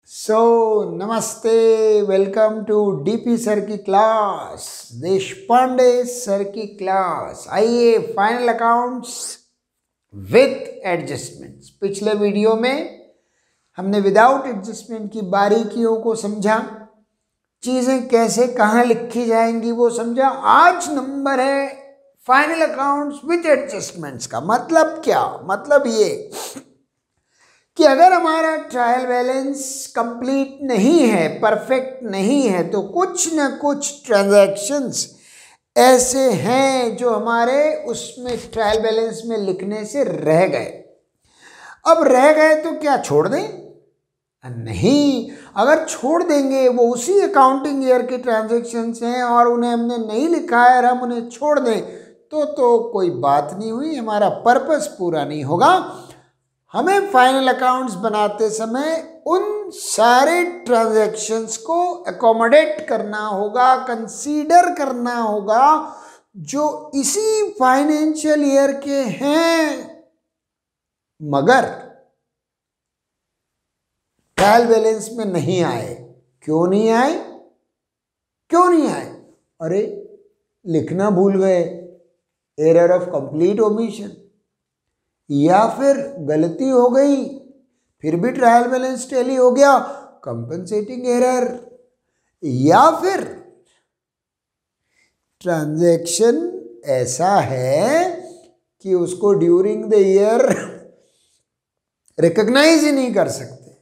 नमस्ते, welcome to DP sir की class, Deshpande sir की क्लास। आइए, फाइनल अकाउंट्स विथ एडजस्टमेंट्स। पिछले वीडियो में हमने विदाउट एडजस्टमेंट की बारीकियों को समझा, चीज़ें कैसे कहाँ लिखी जाएंगी वो समझा। आज नंबर है फाइनल अकाउंट्स विथ एडजस्टमेंट्स का। मतलब क्या? मतलब ये कि अगर हमारा ट्रायल बैलेंस कंप्लीट नहीं है, परफेक्ट नहीं है, तो कुछ न कुछ ट्रांजैक्शंस ऐसे हैं जो हमारे उसमें ट्रायल बैलेंस में लिखने से रह गए। अब रह गए तो क्या छोड़ दें? नहीं, अगर छोड़ देंगे, वो उसी अकाउंटिंग ईयर के ट्रांजैक्शंस हैं और उन्हें हमने नहीं लिखा है और हम उन्हें छोड़ दें तो कोई बात नहीं हुई, हमारा पर्पस पूरा नहीं होगा। हमें फाइनल अकाउंट्स बनाते समय उन सारे ट्रांजैक्शंस को अकोमोडेट करना होगा, कंसीडर करना होगा जो इसी फाइनेंशियल ईयर के हैं, मगर ट्रायल बैलेंस में नहीं आए। क्यों नहीं आए? क्यों नहीं आए? अरे, लिखना भूल गए, एरर ऑफ कंप्लीट ओमिशन, या फिर गलती हो गई फिर भी ट्रायल बैलेंस टैली हो गया, कंपनसेटिंग एरर, या फिर ट्रांजैक्शन ऐसा है कि उसको ड्यूरिंग द ईयर रिकॉग्नाइज ही नहीं कर सकते।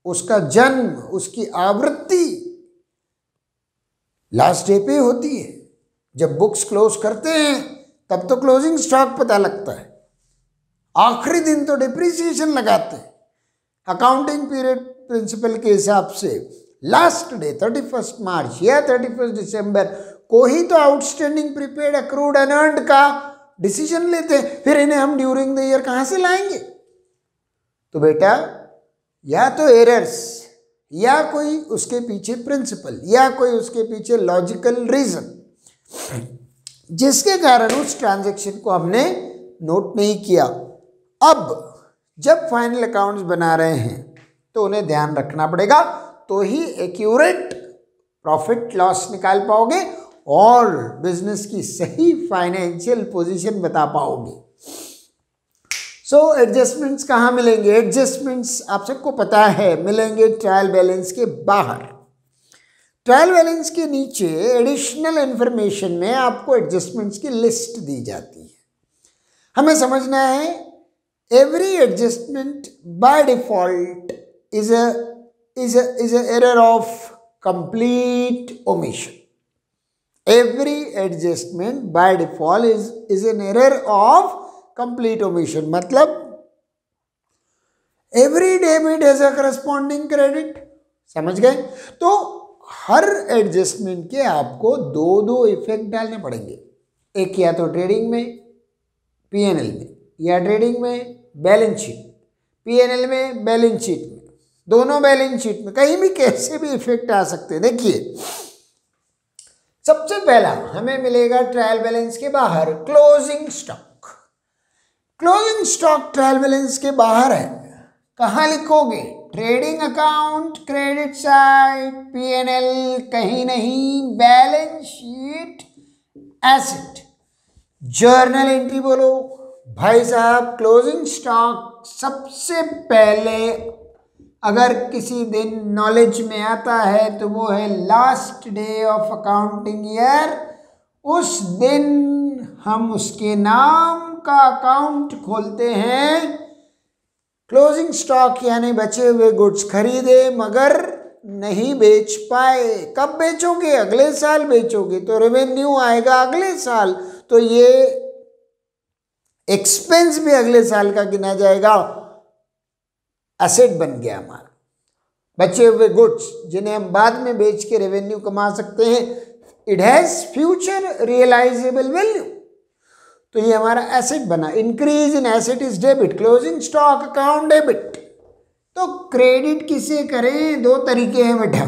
उसका जन्म, उसकी आवृत्ति लास्ट डे पे होती है। जब बुक्स क्लोज करते हैं तब तो क्लोजिंग स्टॉक पता लगता है, आखिरी दिन तो डिप्रिसिएशन लगाते हैं। अकाउंटिंग पीरियड प्रिंसिपल के हिसाब से लास्ट डे 31 मार्च या 31 दिसंबर को ही तो आउटस्टैंडिंग प्रीपेड अक्रूड अनअर्न्ड का डिसीजन लेते हैं। फिर इन्हें हम ड्यूरिंग द ईयर कहाँ से लाएंगे? तो बेटा, या तो एरर्स, या कोई उसके पीछे प्रिंसिपल, या कोई उसके पीछे लॉजिकल रीजन जिसके कारण उस ट्रांजैक्शन को हमने नोट नहीं किया। अब जब फाइनल अकाउंट्स बना रहे हैं तो उन्हें ध्यान रखना पड़ेगा, तो ही एक्यूरेट प्रॉफिट लॉस निकाल पाओगे और बिजनेस की सही फाइनेंशियल पोजीशन बता पाओगे। एडजस्टमेंट्स कहाँ मिलेंगे? एडजस्टमेंट्स आप सबको पता है मिलेंगे ट्रायल बैलेंस के बाहर। ट्रायल बैलेंस के नीचे एडिशनल इंफॉर्मेशन में आपको एडजस्टमेंट्स की लिस्ट दी जाती है। हमें समझना है, every adjustment by default is a error of complete omission. Every adjustment by default is an error of complete omission. मतलब every debit has a corresponding credit. समझ गए? तो हर एडजस्टमेंट के आपको दो इफेक्ट डालने पड़ेंगे। एक या तो ट्रेडिंग में, पीएनएल में, या ट्रेडिंग में बैलेंस शीट, पीएनएल में बैलेंस शीट में, दोनों बैलेंस शीट में, कहीं भी कैसे भी इफेक्ट आ सकते हैं। देखिए, सबसे पहला हमें मिलेगा ट्रायल बैलेंस के बाहर closing stock. Closing stock trial balance के बाहर है। कहाँ लिखोगे? Trading account, credit side, PNL कहीं नहीं, balance sheet, asset, journal entry बोलो। भाई साहब, क्लोजिंग स्टॉक सबसे पहले अगर किसी दिन नॉलेज में आता है तो वो है last day of accounting year. उस दिन हम उसके नाम का अकाउंट खोलते हैं। क्लोजिंग स्टॉक यानी बचे हुए गुड्स खरीदे मगर नहीं बेच पाए। कब बेचोगे? अगले साल बेचोगे तो रेवेन्यू आएगा अगले साल, तो ये एक्सपेंस भी अगले साल का गिना जाएगा, एसेट बन गया हमारा। बचे हुए गुड्स जिन्हें हम बाद में बेच के रेवेन्यू कमा सकते हैं, it has future realisable value, तो ये हमारा एसेट बना। Increase in asset is debit, closing stock account debit. तो क्रेडिट किसे करें? दो तरीके हैं बेटा।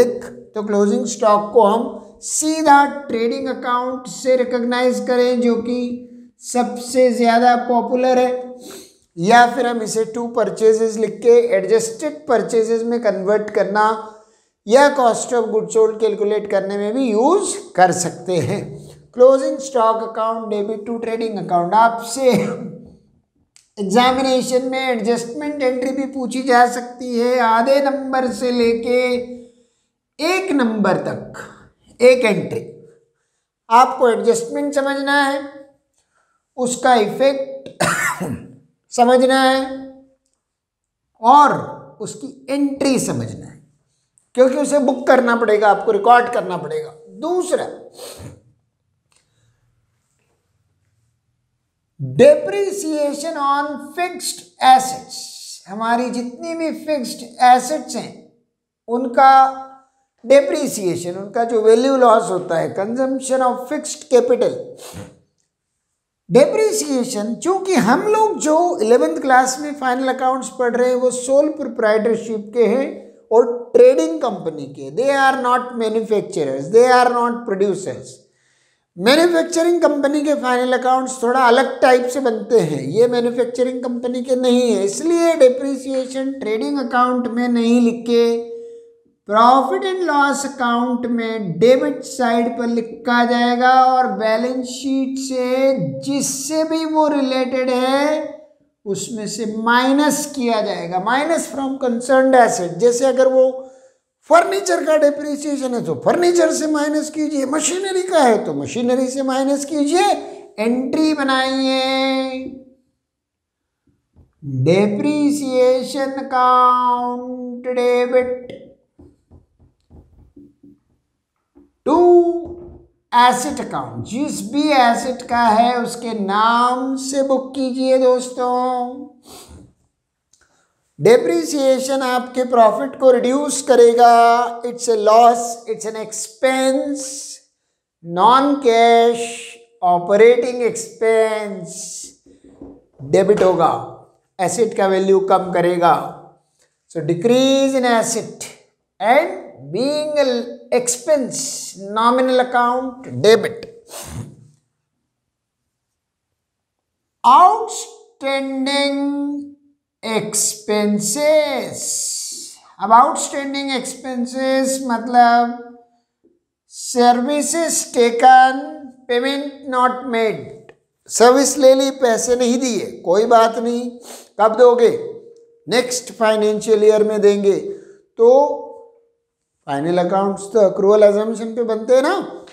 एक तो क्लोजिंग स्टॉक को हम सीधा ट्रेडिंग अकाउंट से रिकॉग्नाइज करें, जो कि सबसे ज्यादा पॉपुलर है, या फिर हम इसे टू परचेजेस लिख के एडजस्टेड परचेजेस में कन्वर्ट करना या cost of goods sold calculate करने में भी यूज कर सकते हैं। Closing stock account debit to trading account, आपसे एग्जामिनेशन में एडजस्टमेंट एंट्री भी पूछी जा सकती है। आधे नंबर से लेके 1 नंबर तक एक एंट्री, आपको एडजस्टमेंट समझना है, उसका इफेक्ट समझना है और उसकी एंट्री समझना है, क्योंकि उसे बुक करना पड़ेगा, आपको रिकॉर्ड करना पड़ेगा। दूसरा, डेप्रिसिएशन ऑन फिक्स्ड एसेट्स, हमारी जितनी भी फिक्स्ड एसेट्स हैं उनका डेप्रिसिएशन, उनका जो वैल्यू लॉस होता है, consumption of fixed capital, depreciation. चूंकि हम लोग जो 11th क्लास में फाइनल अकाउंट्स पढ़ रहे हैं वो सोल प्रोप्राइटरशिप के हैं और ट्रेडिंग कंपनी के, they are not manufacturers, they are not producers. Manufacturing company के फाइनल अकाउंट्स थोड़ा अलग टाइप से बनते हैं, ये मैन्युफैक्चरिंग कंपनी के नहीं है, इसलिए डेप्रिसिएशन ट्रेडिंग अकाउंट में नहीं लिखे, प्रॉफिट एंड लॉस अकाउंट में डेबिट साइड पर लिखा जाएगा और बैलेंस शीट से जिससे भी वो रिलेटेड है उसमें से माइनस किया जाएगा, माइनस फ्रॉम कंसर्न्ड एसेट। जैसे अगर वो फर्नीचर का डेप्रिसिएशन है तो फर्नीचर से माइनस कीजिए, मशीनरी का है तो मशीनरी से माइनस कीजिए, एंट्री बनाइए depreciation account debit to asset account, जिस भी एसेट का है उसके नाम से बुक कीजिए दोस्तों। डेप्रिसिएशन आपके प्रॉफिट को रिड्यूस करेगा, it's a loss, it's an expense, non cash operating expense, debit होगा, एसेट का वैल्यू कम करेगा। So decrease in asset and being expense, nominal account debit. Outstanding expenses, अब आउटस्टैंडिंग एक्सपेंसेस मतलब services taken payment not made, service ले ली पैसे नहीं दिए, कोई बात नहीं, कब दोगे, नेक्स्ट फाइनेंशियल ईयर में देंगे। तो फाइनल अकाउंट्स तो अक्रूवल अजम्पशन पे बनते हैं ना।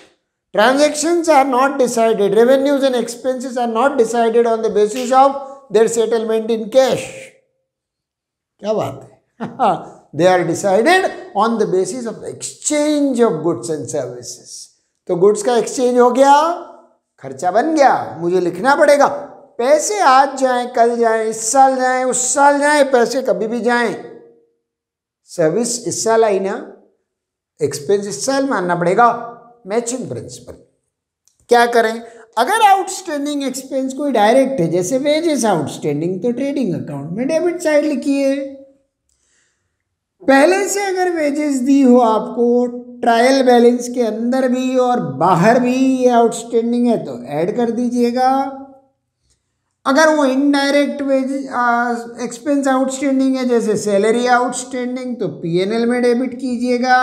Transactions are not decided, revenues and expenses are not decided on the basis of their settlement in cash. क्या बात है they are decided on the basis of exchange of goods and services. तो goods का exchange हो गया, खर्चा बन गया, मुझे लिखना पड़ेगा, पैसे आज जाएं, कल जाएं, इस साल जाएं, उस साल जाएं, पैसे कभी भी जाएं, सर्विस इस साल आई ना, एक्सपेंस इस साल मानना पड़ेगा, मैचिंग प्रिंसिपल। क्या करें, अगर आउटस्टैंडिंग एक्सपेंस कोई डायरेक्ट है जैसे वेजेस आउटस्टैंडिंग, तो ट्रेडिंग अकाउंट में डेबिट साइड लिखिए। पहले से अगर वेजेस दी हो आपको ट्रायल बैलेंस के अंदर भी और बाहर भी ये आउटस्टैंडिंग है तो ऐड कर दीजिएगा। अगर वो इनडायरेक्ट वेजेस एक्सपेंस आउटस्टैंडिंग है जैसे सैलरी आउटस्टैंडिंग, तो पीएनएल में डेबिट कीजिएगा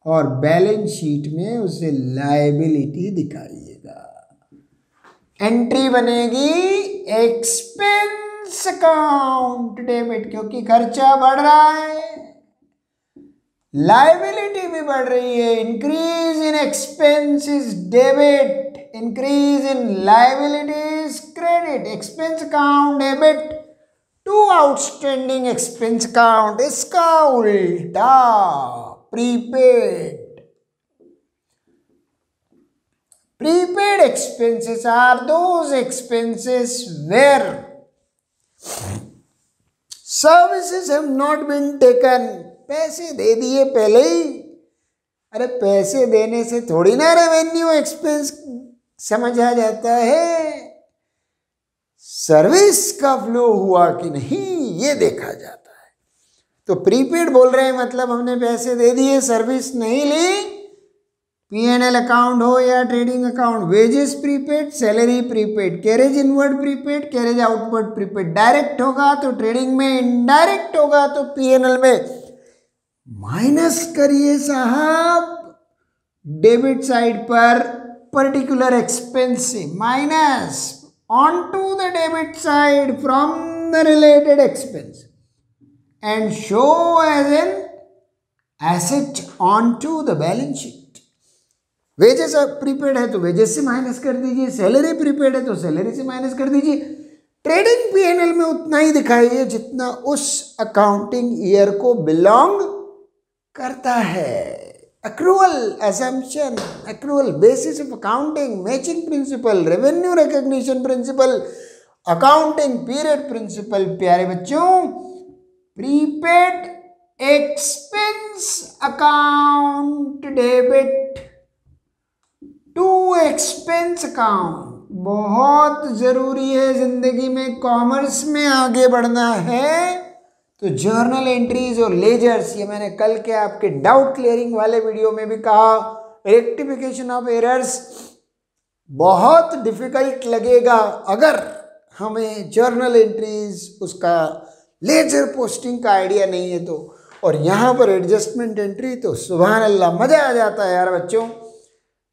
और बैलेंस शीट में उसे लायबिलिटी दिखाइएगा। एंट्री बनेगी एक्सपेंस अकाउंट डेबिट, क्योंकि खर्चा बढ़ रहा है, लायबिलिटी भी बढ़ रही है, increase in expenses debit, increase in liabilities credit, expense account debit to outstanding expense account, इसका उल्टा prepaid. Prepaid expenses are those expenses where services have not been taken. पैसे दे दिए पहले ही, अरे पैसे देने से थोड़ी ना रेवेन्यू एक्सपेंस समझा जाता है, सर्विस का फ्लो हुआ कि नहीं ये देखा जाता है। तो प्रीपेड बोल रहे हैं मतलब हमने पैसे दे दिए, सर्विस नहीं ली, P&L अकाउंट हो या trading account, wages prepaid, salary prepaid, carriage inward prepaid, carriage outward prepaid, direct होगा तो ट्रेडिंग में, इनडायरेक्ट होगा तो P&L में। माइनस करिए साहब डेबिट साइड पर पर्टिकुलर एक्सपेंस से, minus on to the debit side from the related expense and show as an asset on to the balance sheet. Wages prepaid है तो वेजेस से माइनस कर दीजिए, सैलरी प्रीपेड है तो सैलरी से माइनस कर दीजिए। ट्रेडिंग P&L में उतना ही दिखाइए जितना उस अकाउंटिंग ईयर को बिलोंग करता है। accrual assumption, accrual basis of accounting, matching principle, revenue recognition principle, accounting period principle। प्यारे बच्चों, prepaid expense account debit to expense account बहुत जरूरी है। जिंदगी में कॉमर्स में आगे बढ़ना है तो जर्नल एंट्रीज और लेजर्स, ये मैंने कल के आपके डाउट क्लियरिंग वाले वीडियो में भी कहा, रेक्टिफिकेशन ऑफ एरर्स बहुत डिफिकल्ट लगेगा अगर हमें जर्नल एंट्रीज, उसका लेजर पोस्टिंग का आइडिया नहीं है तो। और यहाँ पर एडजस्टमेंट एंट्री तो सुभान अल्लाह, मजा आ जाता है यार बच्चों,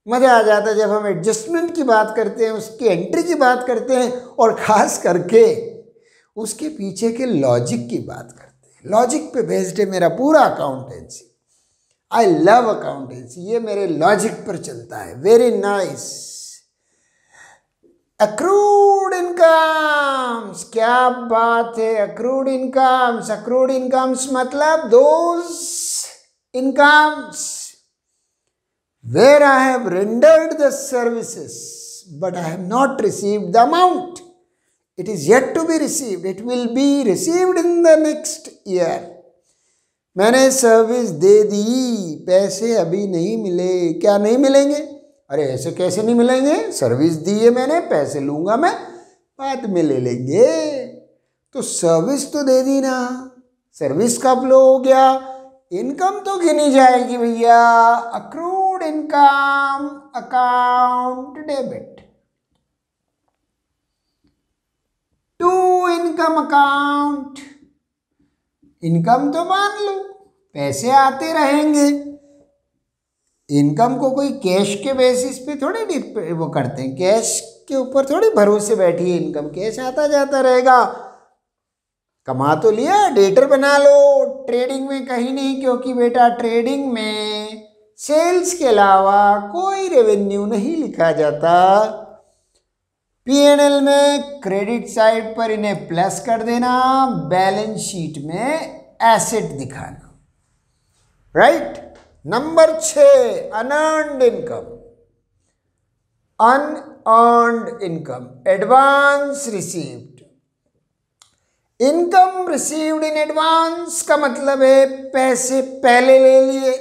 मज़ा आ जाता है जब हम एडजस्टमेंट की बात करते हैं, उसकी एंट्री की बात करते हैं और ख़ास करके उसके पीछे के लॉजिक की बात करते हैं। लॉजिक पे बेस्ड है मेरा पूरा अकाउंटेंसी। आई लव अकाउंटेंसी, ये मेरे लॉजिक पर चलता है। Very nice. अक्रूड इनकम्स, क्या बात है। अक्रूड इनकम्स, अक्रूड इनकम्स मतलब those incomes where I have rendered the services but I have not received the amount. It is yet to be received. It will be received in the next year. मैंने service दे दी, पैसे अभी नहीं मिले। क्या नहीं मिलेंगे? अरे ऐसे कैसे नहीं मिलेंगे? सर्विस दी है मैंने, पैसे लूंगा मैं, बाद में ले लेंगे। तो सर्विस तो दे दी ना, सर्विस का फ्लो हो गया, इनकम तो गिनी जाएगी भैया। Accrued income account debit to income account. Income तो मान लो पैसे आते रहेंगे, इनकम को कोई कैश के बेसिस पे थोड़ी वो करते हैं, कैश के ऊपर थोड़ी भरोसे बैठी है इनकम, कैश आता जाता रहेगा। कमा तो लिया, डेटर बना लो। ट्रेडिंग में कहीं नहीं, क्योंकि बेटा ट्रेडिंग में सेल्स के अलावा कोई रेवेन्यू नहीं लिखा जाता। P&L में क्रेडिट साइड पर इन्हें प्लस कर देना, बैलेंस शीट में एसेट दिखाना। Right. Number 6, unearned income. Unearned income, advance received. Income received in advance का मतलब है पैसे पहले ले लिए,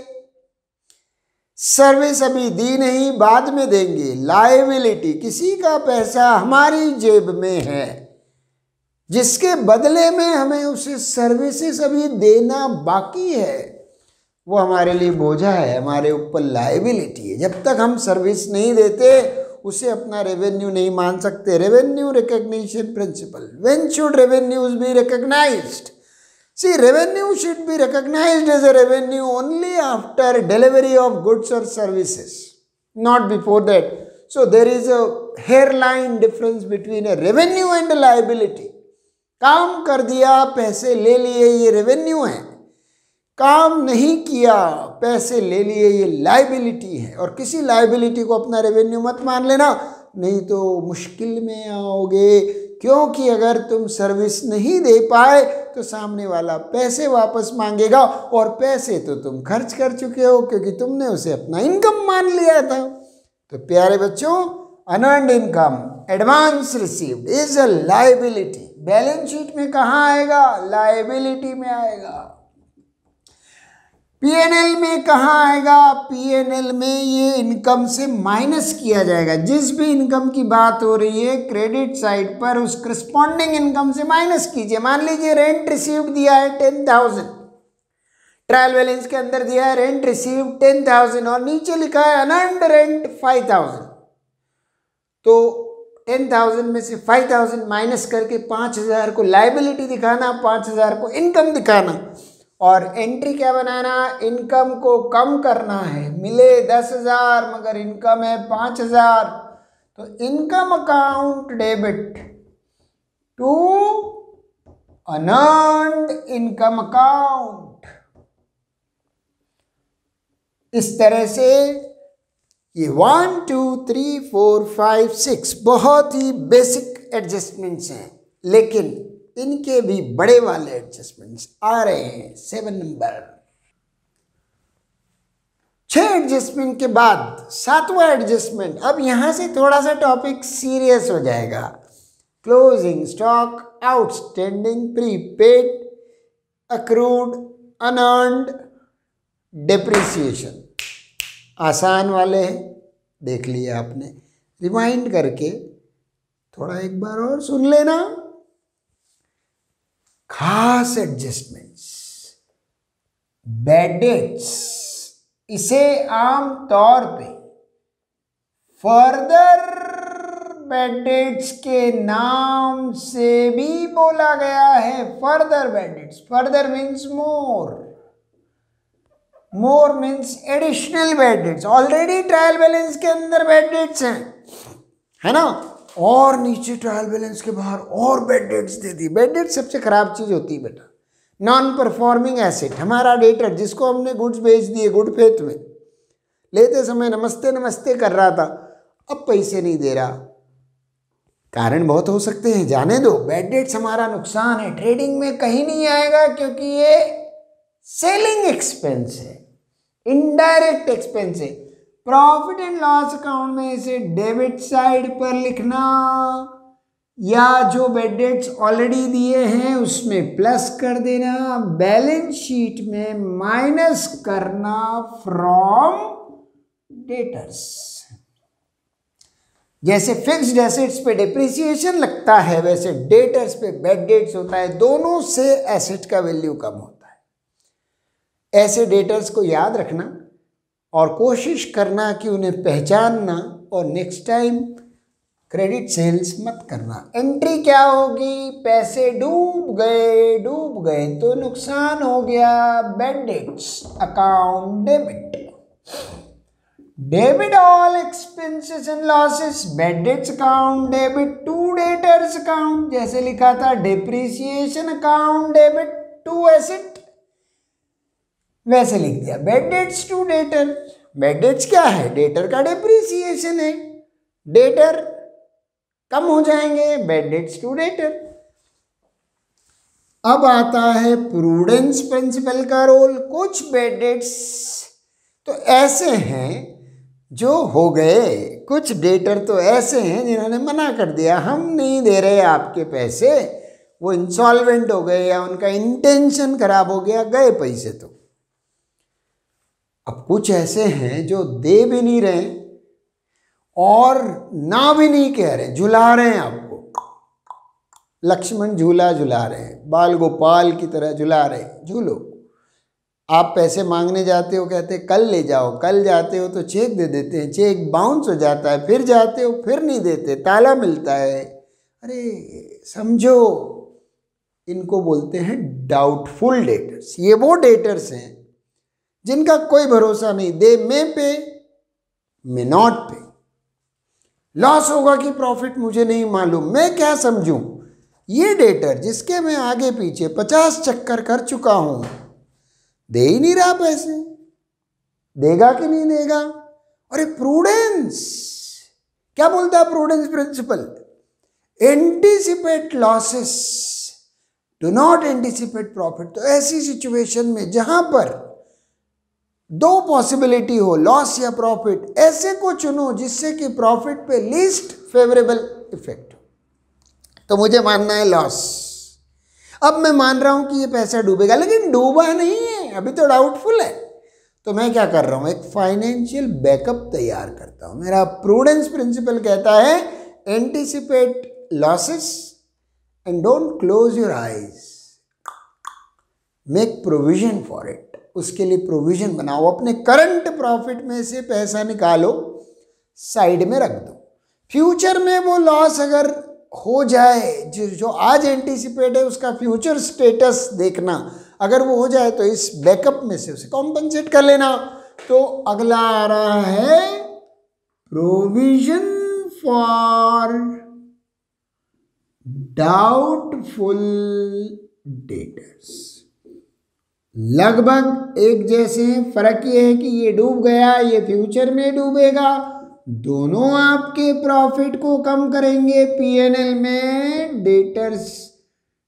सर्विस अभी दी नहीं, बाद में देंगे। लायबिलिटी, किसी का पैसा हमारी जेब में है जिसके बदले में हमें उसे सर्विसेज अभी देना बाकी है, वो हमारे लिए बोझा है, हमारे ऊपर लायबिलिटी है। जब तक हम सर्विस नहीं देते उसे अपना रेवेन्यू नहीं मान सकते। Revenue recognition principle, when should revenues be recognised? See, revenue should be recognised as a revenue only after delivery of goods और services, not before that. So there is a hairline difference between a revenue and a liability. काम कर दिया, पैसे ले लिए, ये revenue है। काम नहीं किया, पैसे ले लिए, ये लायबिलिटी है। और किसी लायबिलिटी को अपना रेवेन्यू मत मान लेना, नहीं तो मुश्किल में आओगे। क्योंकि अगर तुम सर्विस नहीं दे पाए तो सामने वाला पैसे वापस मांगेगा, और पैसे तो तुम खर्च कर चुके हो क्योंकि तुमने उसे अपना इनकम मान लिया था। तो प्यारे बच्चों, unearned income advance received is a liability. Balance sheet में कहाँ आएगा? लायबिलिटी में आएगा। P&L में कहाँ आएगा? P&L में ये इनकम से माइनस किया जाएगा। जिस भी इनकम की बात हो रही है क्रेडिट साइड पर उस करस्पॉन्डिंग इनकम से माइनस कीजिए। मान लीजिए रेंट रिसीव्ड दिया है 10,000, ट्रायल बैलेंस के अंदर दिया है रेंट रिसीव 10,000 और नीचे लिखा है अनअर्न्ड रेंट 5,000। तो 10,000 में से 5,000 माइनस करके 5,000 को लाइबिलिटी दिखाना, 5,000 को इनकम दिखाना और एंट्री क्या बनाना, इनकम को कम करना है। मिले 10,000 मगर इनकम है 5,000, तो income account debit to unearned income account. इस तरह से ये 1 2 3 4 5 6 बहुत ही बेसिक एडजस्टमेंट्स हैं, लेकिन इनके भी बड़े वाले एडजस्टमेंट्स आ रहे हैं 7 नंबर। 6 एडजस्टमेंट के बाद 7वां एडजस्टमेंट। अब यहां से थोड़ा सा टॉपिक सीरियस हो जाएगा। Closing stock, outstanding, prepaid, accrued, unearned, depreciation. आसान वाले हैं, देख लिया आपने, रिमाइंड करके थोड़ा एक बार और सुन लेना। खास एडजस्टमेंट्स, बैड डेट्स, इसे आम तौर पे फर्दर बैड डेट्स के नाम से भी बोला गया है। Further bad debts, further means more, मोर means additional bad debts. Already trial balance के अंदर बैड डेट्स हैं, है ना, और नीचे ट्रायल बैलेंस के बाहर और बैड डेट्स दे दी। बैड डेट सबसे खराब चीज होती है बेटा। नॉन परफॉर्मिंग एसेट, हमारा डेटर जिसको हमने गुड्स बेच दिए गुड फेथ में, लेते समय नमस्ते नमस्ते कर रहा था, अब पैसे नहीं दे रहा। कारण बहुत हो सकते हैं, जाने दो। बैड डेट्स हमारा नुकसान है, ट्रेडिंग में कहीं नहीं आएगा क्योंकि ये सेलिंग एक्सपेंस है, इनडायरेक्ट एक्सपेंस है। प्रॉफिट एंड लॉस अकाउंट में इसे डेबिट साइड पर लिखना, या जो बैड डेट्स ऑलरेडी दिए हैं उसमें प्लस कर देना, बैलेंस शीट में माइनस करना फ्रॉम डेटर्स। जैसे फिक्स्ड एसेट्स पे डिप्रिसिएशन लगता है, वैसे डेटर्स पे बैड डेट्स होता है। दोनों से एसेट का वैल्यू कम होता है। ऐसे डेटर्स को याद रखना और कोशिश करना कि उन्हें पहचानना, और नेक्स्ट टाइम क्रेडिट सेल्स मत करना। एंट्री क्या होगी, पैसे डूब गए तो नुकसान हो गया, bad debts account debit. Debit all expenses and losses, bad debts account debit to debtors account. जैसे लिखा था depreciation account debit to asset, वैसे लिख दिया bad debts to debtor. Bad debts क्या है, डेटर का डिप्रिसिएशन है, डेटर कम हो जाएंगे, बैड डेट्स टू डेटर। अब आता है प्रूडेंस प्रिंसिपल का रोल। कुछ बैड डेट्स तो ऐसे हैं जो हो गए, कुछ डेटर तो ऐसे हैं जिन्होंने मना कर दिया, हम नहीं दे रहे आपके पैसे, वो इंसॉल्वेंट हो गए या उनका इंटेंशन खराब हो गया, गए पैसे तो। अब कुछ ऐसे हैं जो दे भी नहीं रहे और ना भी नहीं कह रहे, झुला रहे हैं आपको, लक्ष्मण झूला झुला रहे हैं, बाल गोपाल की तरह झुला रहे हैं, झूलो। आप पैसे मांगने जाते हो, कहते कल ले जाओ, कल जाते हो तो चेक दे देते हैं, चेक बाउंस हो जाता है, फिर जाते हो फिर नहीं देते, ताला मिलता है। अरे समझो, इनको बोलते हैं डाउटफुल डेटर्स। ये वो डेटर्स हैं जिनका कोई भरोसा नहीं, दे मे पे मे नॉट पे, लॉस होगा कि प्रॉफिट मुझे नहीं मालूम, मैं क्या समझूं। ये डेटर जिसके मैं आगे पीछे 50 चक्कर कर चुका हूं, दे ही नहीं रहा पैसे, देगा कि नहीं देगा। अरे प्रूडेंस क्या बोलता है, prudence principle, anticipate losses, do not anticipate profit. तो ऐसी सिचुएशन में जहां पर दो पॉसिबिलिटी हो, लॉस या प्रॉफिट, ऐसे को चुनो जिससे कि प्रॉफिट पे लीस्ट फेवरेबल इफेक्ट हो। तो मुझे मानना है लॉस। अब मैं मान रहा हूं कि ये पैसा डूबेगा, लेकिन डूबा नहीं है, अभी तो डाउटफुल है। तो मैं क्या कर रहा हूं, एक फाइनेंशियल बैकअप तैयार करता हूं। मेरा प्रूडेंस प्रिंसिपल कहता है anticipate losses and don't close your eyes, make provision for it. उसके लिए प्रोविजन बनाओ, अपने करंट प्रॉफिट में से पैसा निकालो, साइड में रख दो। फ्यूचर में वो लॉस अगर हो जाए, जो आज एंटीसिपेट है उसका फ्यूचर स्टेटस देखना, अगर वो हो जाए तो इस बैकअप में से उसे कॉम्पनसेट कर लेना। तो अगला आ रहा है प्रोविजन फॉर डाउटफुल डेटर्स। लगभग एक जैसे हैं, फर्क ये है कि ये डूब गया, ये फ्यूचर में डूबेगा। दोनों आपके प्रॉफिट को कम करेंगे। पीएनएल में डेटर्स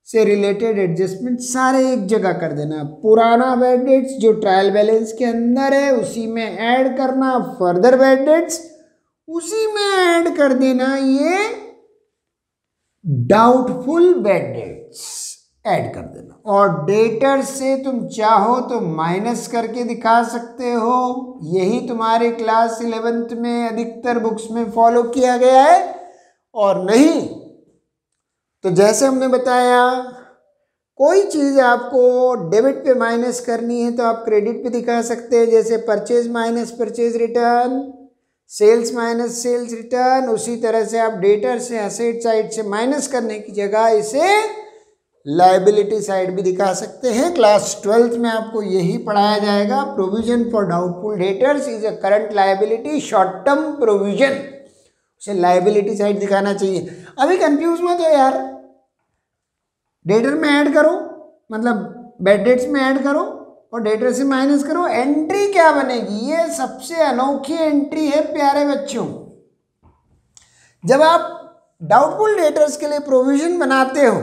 से रिलेटेड एडजस्टमेंट सारे एक जगह कर देना। पुराना बैड डेट्स जो ट्रायल बैलेंस के अंदर है उसी में ऐड करना, फर्दर बैड डेट्स उसी में ऐड कर देना, ये डाउटफुल बैड डेट्स ऐड कर देना। और डेटर से तुम चाहो तो माइनस करके दिखा सकते हो, यही तुम्हारे क्लास 11th में अधिकतर बुक्स में फॉलो किया गया है। और नहीं तो जैसे हमने बताया, कोई चीज़ आपको डेबिट पे माइनस करनी है तो आप क्रेडिट पे दिखा सकते हैं, जैसे purchase minus purchase return, sales minus sales return. उसी तरह से आप डेटर से असेट साइड से माइनस करने की जगह इसे लायबिलिटी साइड भी दिखा सकते हैं। क्लास 12th में आपको यही पढ़ाया जाएगा। Provision for doubtful debtors is a current liability, short term provision, उसे लायबिलिटी साइड दिखाना चाहिए। अभी कंफ्यूज मत हो यार, डेटर में ऐड करो, मतलब बैड डेट्स में ऐड करो और डेटर से माइनस करो, एंट्री क्या बनेगी? ये सबसे अनोखी एंट्री है प्यारे बच्चों। जब आप डाउटफुल डेटर्स के लिए प्रोविजन बनाते हो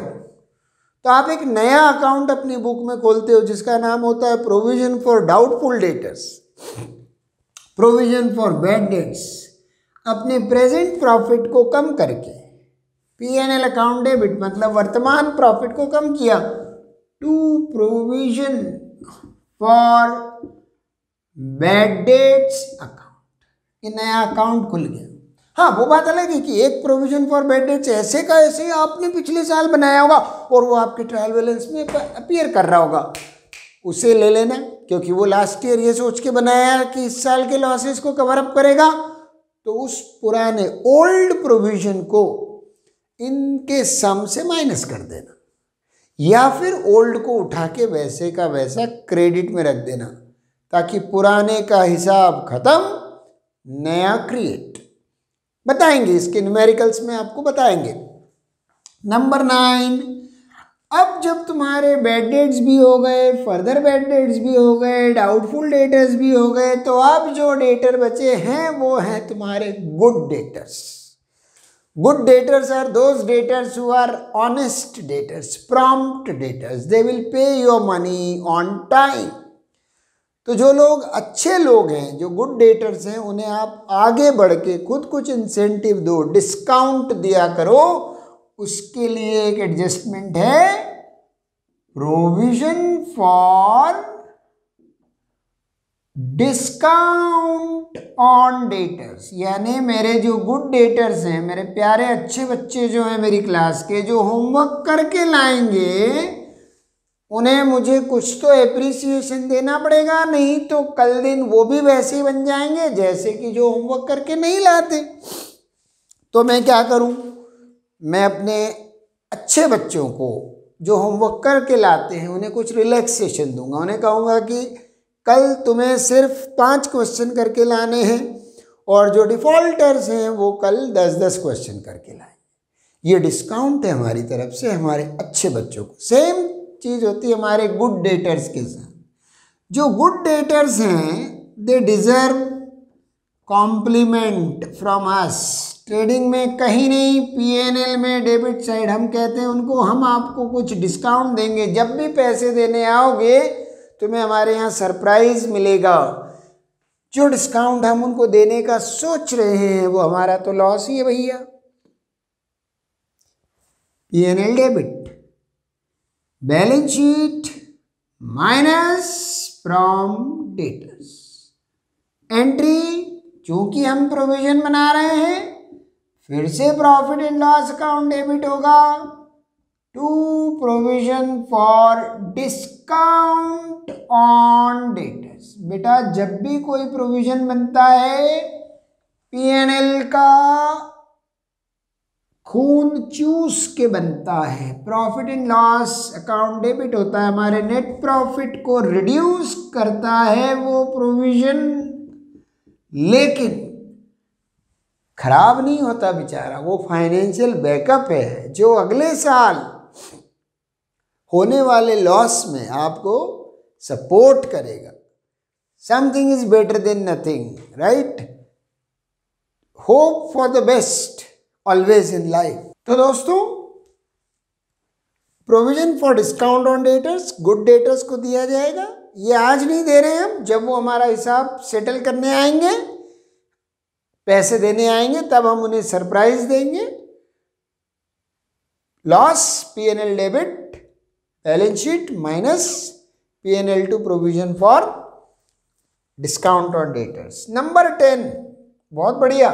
तो आप एक नया अकाउंट अपनी बुक में खोलते हो जिसका नाम होता है provision for doubtful debtors, provision for bad dates. अपने प्रेजेंट प्रॉफिट को कम करके, पीएनएल अकाउंट डेबिट मतलब वर्तमान प्रॉफिट को कम किया, to provision for bad debts account, ये नया अकाउंट खुल गया। हाँ, वो बात अलग है कि एक प्रोविजन फॉर बैड डेट्स ऐसे का ऐसे आपने पिछले साल बनाया होगा और वो आपके ट्रायल बैलेंस में अपीयर कर रहा होगा, उसे ले लेना, क्योंकि वो लास्ट ईयर ये सोच के बनाया कि इस साल के लॉसेस को कवर अप करेगा। तो उस पुराने ओल्ड प्रोविजन को इनके सम से माइनस कर देना, या फिर ओल्ड को उठा के वैसे का वैसा क्रेडिट में रख देना, ताकि पुराने का हिसाब खत्म, नया क्रिएट। बताएंगे इसके न्यूमेरिकल्स में, आपको बताएंगे। नंबर 9, अब जब तुम्हारे बैड डेट्स भी हो गए, फर्दर बैड डेट्स भी हो गए, डाउटफुल डेटर्स भी हो गए, तो अब जो डेटर बचे हैं वो हैं तुम्हारे good debtors. Good debtors are those debtors who are honest debtors, prompt debtors, they will pay your money on time. तो जो लोग अच्छे लोग हैं, जो गुड डेटर्स हैं, उन्हें आप आगे बढ़ के खुद कुछ इंसेंटिव दो, डिस्काउंट दिया करो। उसके लिए एक एडजस्टमेंट है, provision for discount on debtors. यानी मेरे जो गुड डेटर्स हैं, मेरे प्यारे अच्छे बच्चे जो हैं मेरी क्लास के, जो होमवर्क करके लाएंगे, उन्हें मुझे कुछ तो एप्रिसिएशन देना पड़ेगा, नहीं तो कल दिन वो भी वैसे ही बन जाएंगे जैसे कि जो होमवर्क करके नहीं लाते। तो मैं क्या करूं, मैं अपने अच्छे बच्चों को जो होमवर्क करके लाते हैं उन्हें कुछ रिलैक्सेशन दूंगा। उन्हें कहूँगा कि कल तुम्हें सिर्फ 5 क्वेश्चन करके लाने हैं और जो डिफ़ॉल्टर्स हैं वो कल 10-10 क्वेश्चन करके लाएं। ये डिस्काउंट है हमारी तरफ से हमारे अच्छे बच्चों को। सेम चीज़ होती है हमारे गुड डेटर्स के साथ। जो गुड डेटर्स हैं, they deserve compliment from us. Trading में कहीं नहीं, पीएनएल में डेबिट साइड हम कहते हैं उनको, हम आपको कुछ डिस्काउंट देंगे। जब भी पैसे देने आओगे तुम्हें हमारे यहाँ सरप्राइज मिलेगा। जो डिस्काउंट हम उनको देने का सोच रहे हैं वो हमारा तो लॉस ही है भैया। PNL debit, balance sheet minus from debtors, entry चूंकि हम प्रोविजन बना रहे हैं, फिर से profit and loss account debit होगा, to provision for discount on debtors. बेटा जब भी कोई प्रोविजन बनता है पीएनएल का खून चूस के बनता है, profit and loss account debit होता है, हमारे नेट प्रॉफिट को रिड्यूस करता है वो प्रोविजन, लेकिन खराब नहीं होता बेचारा, वो फाइनेंशियल बैकअप है जो अगले साल होने वाले लॉस में आपको सपोर्ट करेगा। Something is better than nothing, right? Hope for the best always in life. तो दोस्तों provision for discount on debtors good debtors को दिया जाएगा। ये आज नहीं दे रहे हैं हम, जब वो हमारा हिसाब सेटल करने आएंगे, पैसे देने आएंगे, तब हम उन्हें सरप्राइज देंगे। Loss PNL debit, balance sheet minus PNL to provision for discount on debtors. Number 10, बहुत बढ़िया,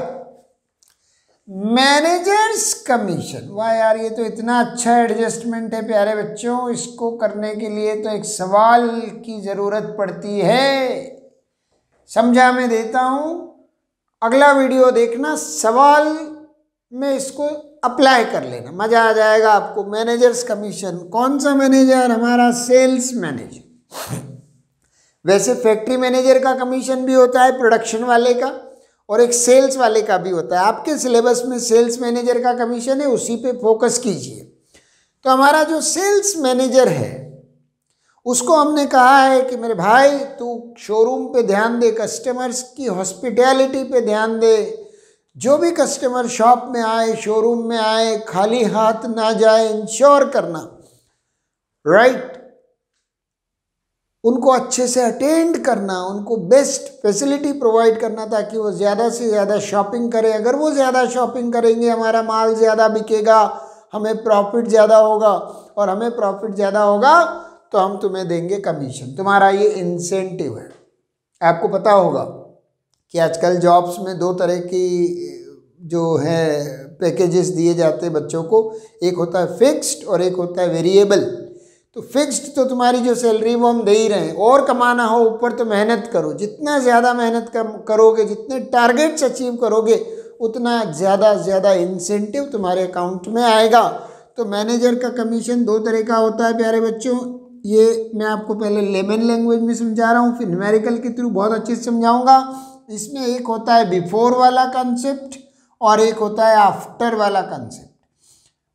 मैनेजर्स कमीशन। वाह यार, ये तो इतना अच्छा एडजस्टमेंट है प्यारे बच्चों, इसको करने के लिए तो एक सवाल की ज़रूरत पड़ती है। समझा मैं देता हूँ, अगला वीडियो देखना, सवाल में इसको अप्लाई कर लेना, मज़ा आ जाएगा आपको। मैनेजर्स कमीशन, कौन सा मैनेजर? हमारा सेल्स मैनेजर। वैसे फैक्ट्री मैनेजर का कमीशन भी होता है, प्रोडक्शन वाले का, और एक सेल्स वाले का भी होता है। आपके सिलेबस में सेल्स मैनेजर का कमीशन है, उसी पे फोकस कीजिए। तो हमारा जो सेल्स मैनेजर है उसको हमने कहा है कि मेरे भाई तू शोरूम पे ध्यान दे, कस्टमर्स की हॉस्पिटैलिटी पे ध्यान दे, जो भी कस्टमर शॉप में आए, शोरूम में आए, खाली हाथ ना जाए, इंश्योर करना, राइट? उनको अच्छे से अटेंड करना, उनको बेस्ट फैसिलिटी प्रोवाइड करना, ताकि वो ज़्यादा से ज़्यादा शॉपिंग करें। अगर वो ज़्यादा शॉपिंग करेंगे, हमारा माल ज़्यादा बिकेगा, हमें प्रॉफिट ज़्यादा होगा, और हमें प्रॉफिट ज़्यादा होगा तो हम तुम्हें देंगे कमीशन, तुम्हारा ये इंसेंटिव है। आपको पता होगा कि आजकल जॉब्स में 2 तरह की जो है पैकेजेस दिए जाते हैं बच्चों को, एक होता है फिक्स्ड और एक होता है वेरिएबल। तो फिक्स्ड तो तुम्हारी जो सैलरी वो हम दे ही रहे हैं, और कमाना हो ऊपर तो मेहनत करो, जितना ज़्यादा मेहनत करोगे, जितने टारगेट्स अचीव करोगे, उतना ज़्यादा इंसेंटिव तुम्हारे अकाउंट में आएगा। तो मैनेजर का कमीशन 2 तरह का होता है प्यारे बच्चों। ये मैं आपको पहले लेमन लैंग्वेज में समझा रहा हूँ, फिर न्यूमेरिकल के थ्रू बहुत अच्छे से समझाऊंगा। इसमें एक होता है बिफोर वाला कंसेप्ट और एक होता है आफ्टर वाला कंसेप्ट।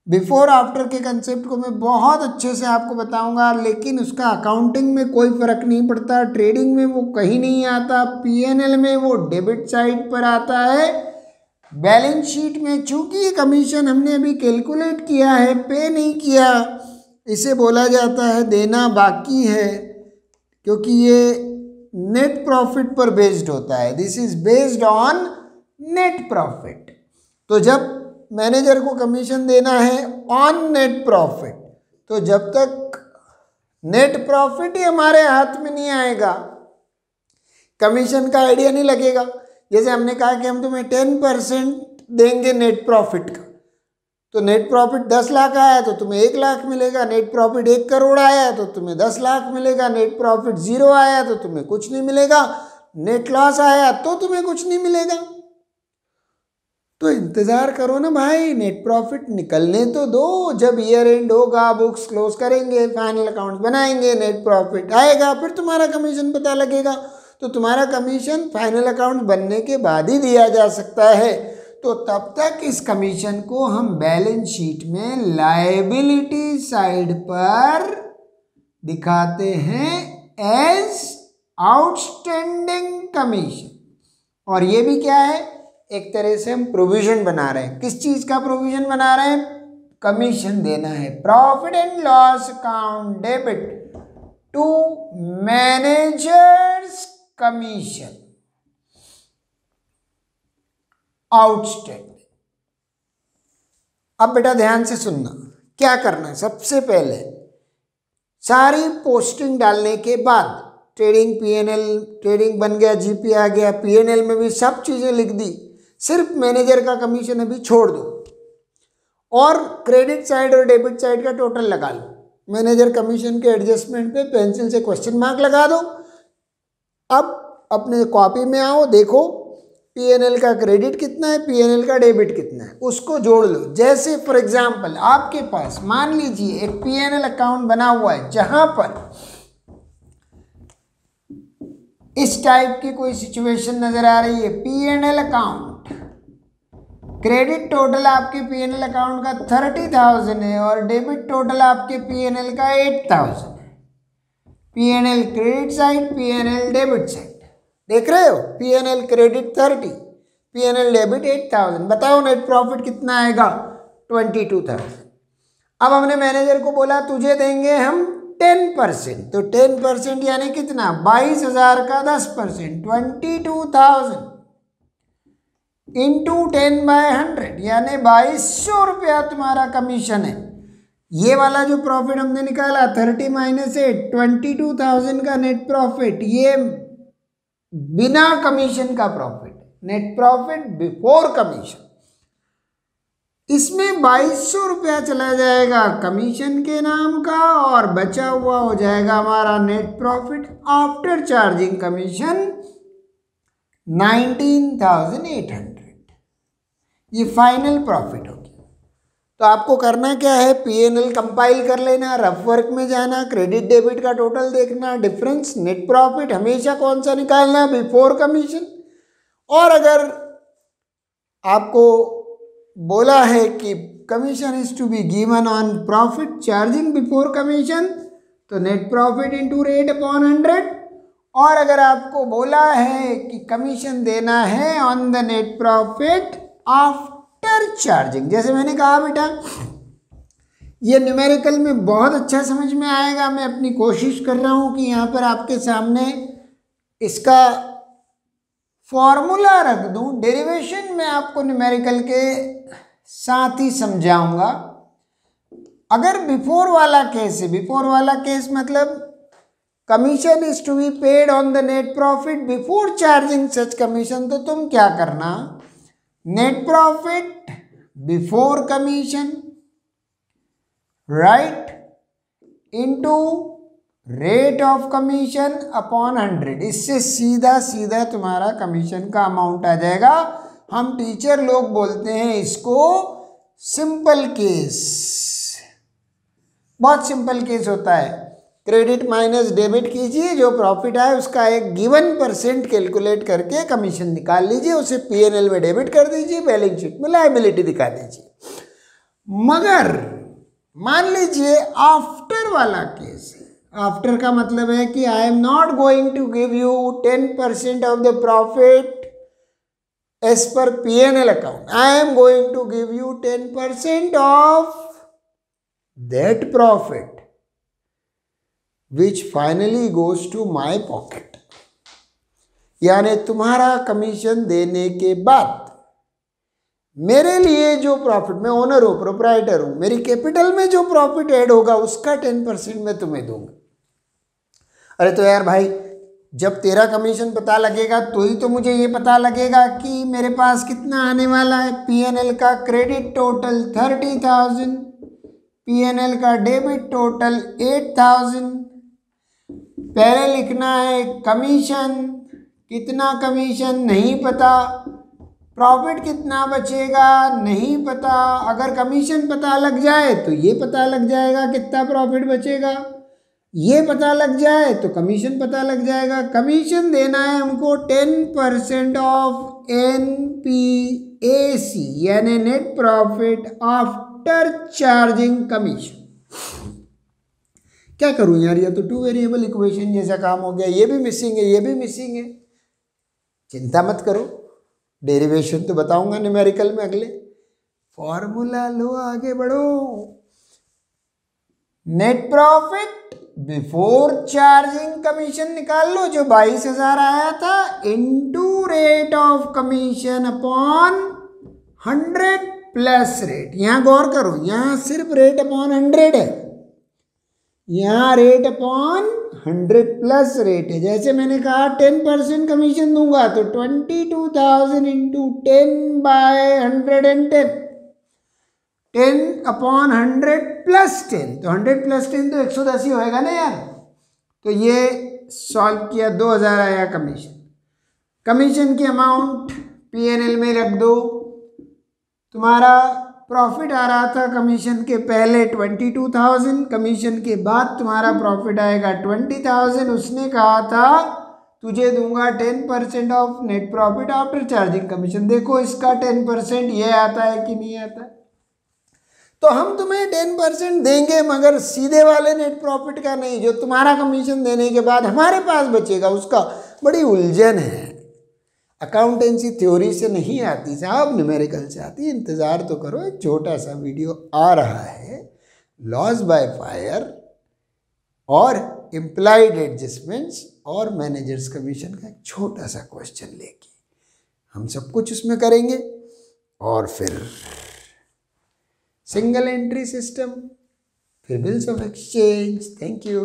बिफोर आफ्टर के कंसेप्ट को मैं बहुत अच्छे से आपको बताऊंगा, लेकिन उसका अकाउंटिंग में कोई फ़र्क नहीं पड़ता, ट्रेडिंग में वो कहीं नहीं आता, पीएनएल में वो डेबिट साइड पर आता है। बैलेंस शीट में चूंकि ये कमीशन हमने अभी कैलकुलेट किया है, पे नहीं किया, इसे बोला जाता है देना बाकी है, क्योंकि ये नेट प्रॉफिट पर बेस्ड होता है। This is based on net profit. तो जब मैनेजर को कमीशन देना है ऑन नेट प्रॉफिट, तो जब तक नेट प्रॉफिट ही हमारे हाथ में नहीं आएगा, कमीशन का आइडिया नहीं लगेगा। जैसे हमने कहा कि हम तुम्हें 10% देंगे नेट प्रॉफिट का, तो नेट प्रॉफिट 10 लाख आया तो तुम्हें 1 लाख मिलेगा, नेट प्रॉफिट 1 करोड़ आया तो तुम्हें 10 लाख मिलेगा, नेट प्रॉफिट 0 आया तो तुम्हें कुछ नहीं मिलेगा, नेट लॉस आया तो तुम्हें कुछ नहीं मिलेगा। तो इंतज़ार करो ना भाई, नेट प्रॉफिट निकलने तो दो। जब ईयर एंड होगा, बुक्स क्लोज करेंगे, फाइनल अकाउंट्स बनाएंगे, नेट प्रॉफिट आएगा, फिर तुम्हारा कमीशन पता लगेगा। तो तुम्हारा कमीशन फाइनल अकाउंट बनने के बाद ही दिया जा सकता है। तो तब तक इस कमीशन को हम बैलेंस शीट में लायबिलिटी साइड पर दिखाते हैं एज आउटस्टैंडिंग कमीशन। और ये भी क्या है, एक तरह से हम प्रोविजन बना रहे हैं। किस चीज़ का प्रोविजन बना रहे हैं? कमीशन देना है। Profit and loss account debit to managers commission outstanding. अब बेटा ध्यान से सुनना, क्या करना है। सबसे पहले सारी पोस्टिंग डालने के बाद ट्रेडिंग पीएनएल, ट्रेडिंग बन गया, जीपी आ गया, पीएनएल में भी सब चीज़ें लिख दी, सिर्फ मैनेजर का कमीशन अभी छोड़ दो। और क्रेडिट साइड और डेबिट साइड का टोटल लगा लो। मैनेजर कमीशन के एडजस्टमेंट पे पेंसिल से क्वेश्चन मार्क लगा दो। अब अपने कॉपी में आओ, देखो पीएनएल का क्रेडिट कितना है, पीएनएल का डेबिट कितना है, उसको जोड़ लो। जैसे फॉर एग्जांपल आपके पास मान लीजिए एक पीएनएल अकाउंट बना हुआ है जहां पर इस टाइप की कोई सिचुएशन नजर आ रही है। पीएनएल अकाउंट क्रेडिट टोटल आपके पीएनएल अकाउंट का 30,000 है और डेबिट टोटल आपके पीएनएल का 8,000 है। PNL credit side, PNL debit side, देख रहे हो, पीएनएल क्रेडिट 30, पीएनएल डेबिट 8,000। बताओ नेट प्रॉफिट कितना आएगा, 22,000। अब हमने मैनेजर को बोला तुझे देंगे हम 10%, तो 10% यानी कितना, 22,000 का 10%, 22,000 इंटू 10/100 यानी 2,200 रुपया तुम्हारा कमीशन है। ये वाला जो प्रॉफिट हमने निकाला 30 माइनस 8, 22,000 का नेट प्रॉफिट, ये बिना कमीशन का profit, net profit before commission. इसमें 2,200 रुपया चला जाएगा कमीशन के नाम का और बचा हुआ हो जाएगा हमारा net profit after charging commission 19,800। ये फाइनल प्रॉफिट हो गया। तो आपको करना क्या है, पीएनएल कंपाइल कर लेना, रफ वर्क में जाना, क्रेडिट डेबिट का टोटल देखना, डिफरेंस नेट प्रॉफिट हमेशा कौन सा निकालना, बिफोर कमीशन। और अगर आपको बोला है कि commission is to be given on profit charging before commission, तो net profit into rate upon 100। और अगर आपको बोला है कि कमीशन देना है on the net profit after charging, जैसे मैंने कहा बेटा ये न्यूमेरिकल में बहुत अच्छा समझ में आएगा। मैं अपनी कोशिश कर रहा हूँ कि यहाँ पर आपके सामने इसका फॉर्मूला रख दूँ, डेरिवेशन में आपको न्यूमेरिकल के साथ ही समझाऊंगा। अगर बिफोर वाला केस है, बिफोर वाला केस मतलब commission is to be paid on the net profit before charging such commission, तो तुम क्या करना, net profit before commission right into rate of commission upon 100। इससे सीधा सीधा तुम्हारा कमीशन का अमाउंट आ जाएगा। हम टीचर लोग बोलते हैं इसको सिंपल केस। बहुत सिंपल केस होता है, क्रेडिट माइनस डेबिट कीजिए, जो प्रॉफिट आए उसका एक गिवन परसेंट कैलकुलेट करके कमीशन निकाल लीजिए, उसे पीएनएल में डेबिट कर दीजिए, बैलेंस शीट में लायबिलिटी दिखा दीजिए। मगर मान लीजिए आफ्टर वाला केस है, आफ्टर का मतलब है कि I am not going to give you 10% of the profit as per PNL account, I am going to give you 10% of that profit which finally goes to my pocket। यानी तुम्हारा commission देने के बाद मेरे लिए जो प्रॉफिट, मैं owner हूँ, प्रोप्राइटर हूँ, मेरी कैपिटल में जो प्रॉफिट ऐड होगा उसका 10% मैं तुम्हें दूंगा। अरे तो यार भाई, जब तेरा कमीशन पता लगेगा तो ही तो मुझे ये पता लगेगा कि मेरे पास कितना आने वाला है। पीएनएल का क्रेडिट टोटल 30,000, पीएनएल का डेबिट टोटल 8,000। पहले लिखना है कमीशन, कितना कमीशन नहीं पता, प्रॉफिट कितना बचेगा नहीं पता। अगर कमीशन पता लग जाए तो ये पता लग जाएगा कितना प्रॉफिट बचेगा, ये पता लग जाए तो कमीशन पता लग जाएगा। कमीशन देना है हमको 10% ऑफ NPAC यानी net profit after charging commission. क्या करूं यार, ये तो 2 वेरिएबल इक्वेशन जैसा काम हो गया, ये भी मिसिंग है, ये भी मिसिंग है। चिंता मत करो, डेरिवेशन तो बताऊंगा न्यूमेरिकल में अगले। फॉर्मूला लो, आगे बढ़ो। Net profit before charging commission निकाल लो, जो 22,000 आया था, into rate of commission upon 100 plus rate. यहां गौर करो, यहां सिर्फ रेट अपॉन 100 है, यहाँ रेट अपॉन 100 प्लस रेट है। जैसे मैंने कहा 10% कमीशन दूंगा तो 22,000 इंटू 10/110 10/100 प्लस 10, तो 100 प्लस 10 तो 110 ही होएगा ना यार। तो ये सॉल्व किया, 2000 आया कमीशन। कमीशन की अमाउंट P&L में रख दो। तुम्हारा प्रॉफिट आ रहा था कमीशन के पहले 22,000, कमीशन के बाद तुम्हारा प्रॉफिट आएगा 20,000। उसने कहा था तुझे दूंगा 10% of net profit after charging commission. देखो इसका 10% ये आता है कि नहीं आता। तो हम तुम्हें 10% देंगे मगर सीधे वाले नेट प्रॉफिट का नहीं, जो तुम्हारा कमीशन देने के बाद हमारे पास बचेगा उसका। बड़ी उलझन है, अकाउंटेंसी थ्योरी से नहीं आती साहब, न्यूमेरिकल से आती। इंतज़ार तो करो, एक छोटा सा वीडियो आ रहा है लॉस बाय फायर और इम्प्लाइड एडजस्टमेंट्स और मैनेजर्स कमीशन का एक छोटा सा क्वेश्चन लेके हम सब कुछ उसमें करेंगे। और फिर सिंगल एंट्री सिस्टम, फिर bills of exchange. Thank you.